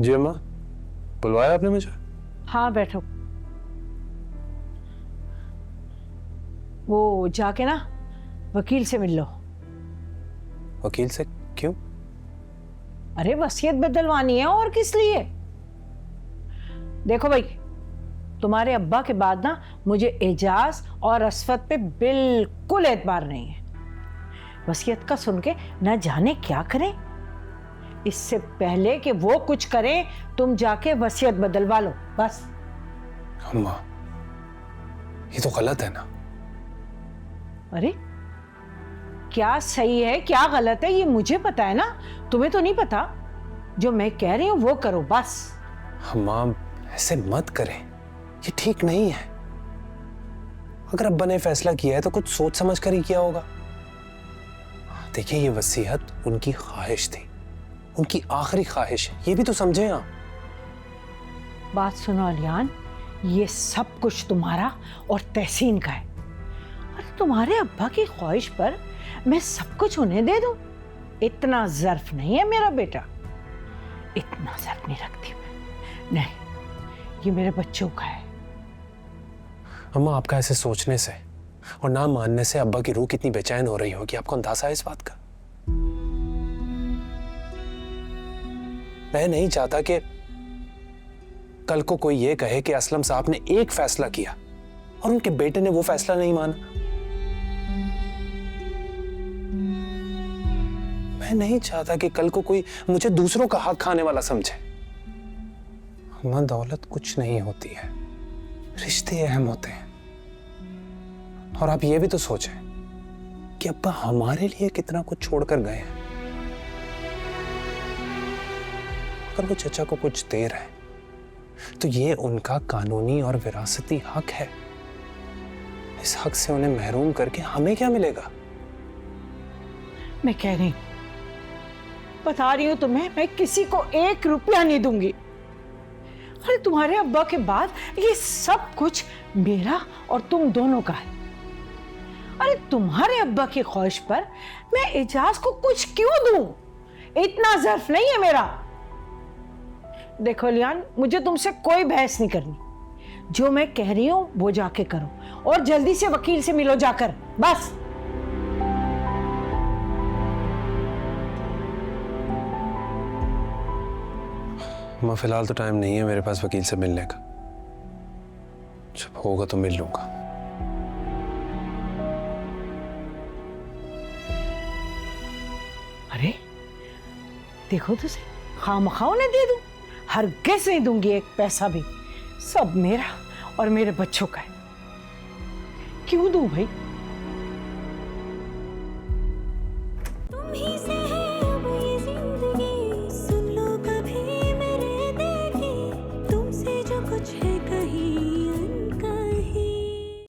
जी अम्मा, बुलवाया आपने मुझे? हाँ बैठो। वो जाके ना वकील से मिल लो। वकील से? क्यों? अरे वसीयत बदलवानी है, और किस लिए? देखो भाई, तुम्हारे अब्बा के बाद ना मुझे एजाज और असफत पे बिल्कुल एतबार नहीं है। वसीयत का सुन के न जाने क्या करें। इससे पहले कि वो कुछ करें, तुम जाके वसीयत बदलवा लो बस। अम्मा, ये तो गलत है ना? अरे क्या सही है क्या गलत है ये मुझे पता है ना, तुम्हें तो नहीं पता। जो मैं कह रही हूं वो करो बस। अम्मा ऐसे मत करें, ये ठीक नहीं है। अगर अब्बा ने फैसला किया है तो कुछ सोच समझ कर ही किया होगा। देखिए, ये वसीयत उनकी ख्वाहिश थी, उनकी आखिरी ख्वाहिश है, ये भी तो समझे आप। बात सुनो अलियान, ये सब कुछ तुम्हारा और तहसीन का है। और तुम्हारे अब्बा की ख्वाहिश पर मैं सब कुछ उन्हें दे दूं? इतना ज़र्फ नहीं है मेरा बेटा, इतना ज़र्फ नहीं रखती मैं। नहीं, ये मेरे बच्चों का है। अम्मा, आपका ऐसे सोचने से और ना मानने से अब्बा की रूह कितनी बेचैन हो रही होगी, आपको अंदाजा है इस बात का? मैं नहीं चाहता कि कल को कोई ये कहे कि असलम साहब ने एक फैसला किया और उनके बेटे ने वो फैसला नहीं माना। मैं नहीं चाहता कि कल को कोई मुझे दूसरों का हक खाने वाला समझे। अम्मा, दौलत कुछ नहीं होती है, रिश्ते अहम होते हैं। और आप ये भी तो सोचें कि अब्बा हमारे लिए कितना कुछ छोड़कर गए हैं। अगर वो चचा को कुछ दे रहे हैं तो ये उनका कानूनी और विरासती हक है। इस हक से उन्हें महरूम करके हमें क्या मिलेगा? मैं कह रही हूं, बता रही हूं तुम्हें, मैं किसी को 1 रुपया नहीं दूंगी। अरे तुम्हारे अब्बा के बाद ये सब कुछ मेरा और तुम दोनों का है। अरे तुम्हारे अब्बा की ख्वाहिश पर मैं एजाज को कुछ क्यों दूं? इतना ज़र्फ नहीं है मेरा। देखो लियान, मुझे तुमसे कोई बहस नहीं करनी। जो मैं कह रही हूं वो जाके करो, और जल्दी से वकील से मिलो जाकर बस। मैं फिलहाल तो टाइम नहीं है मेरे पास वकील से मिलने का। जब होगा तो मिल लूंगा। अरे देखो तो सही, खामखा उन्हें दे दूं? हरगिज़ नहीं दूंगी एक पैसा भी। सब मेरा और मेरे बच्चों का है। क्यों दूं भाई?